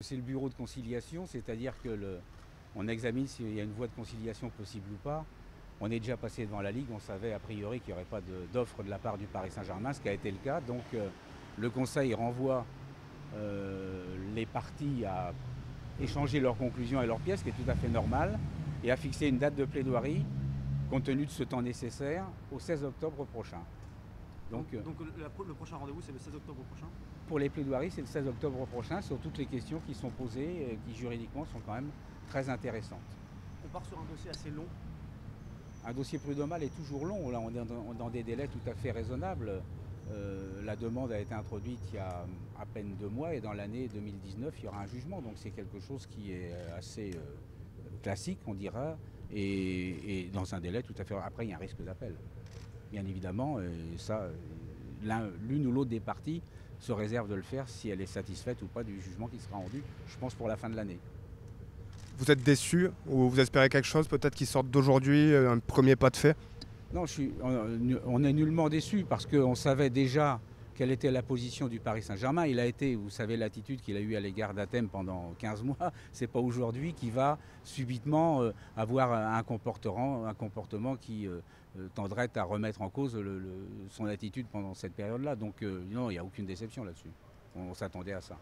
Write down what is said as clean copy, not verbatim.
C'est le bureau de conciliation, c'est-à-dire que on examine s'il y a une voie de conciliation possible ou pas. On est déjà passé devant la Ligue, on savait a priori qu'il n'y aurait pas d'offre de la part du Paris Saint-Germain, ce qui a été le cas. Donc le Conseil renvoie les parties à échanger leurs conclusions et leurs pièces, ce qui est tout à fait normal, et à fixer une date de plaidoirie, compte tenu de ce temps nécessaire, au 16 octobre prochain. Donc le prochain rendez-vous, c'est le 16 octobre prochain? Pour les plaidoiries, c'est le 16 octobre prochain sur toutes les questions qui sont posées et qui juridiquement sont quand même très intéressantes. On part sur un dossier assez long. Un dossier prud'homal est toujours long. Là, on est dans des délais tout à fait raisonnables. La demande a été introduite il y a à peine 2 mois et dans l'année 2019, il y aura un jugement. Donc c'est quelque chose qui est assez classique, on dira, et dans un délai tout à fait... Après, il y a un risque d'appel, bien évidemment. Et ça, l'une ou l'autre des parties se réserve de le faire si elle est satisfaite ou pas du jugement qui sera rendu, je pense, pour la fin de l'année. Vous êtes déçu ou vous espérez quelque chose peut-être qui sorte d'aujourd'hui, un premier pas de fait? Non, on est nullement déçu parce qu'on savait déjà quelle était la position du Paris Saint-Germain. Il a été, vous savez, l'attitude qu'il a eue à l'égard d'Athènes pendant 15 mois. C'est pas aujourd'hui qu'il va subitement avoir un comportement qui tendrait à remettre en cause son attitude pendant cette période-là. Donc non, il n'y a aucune déception là-dessus. On s'attendait à ça.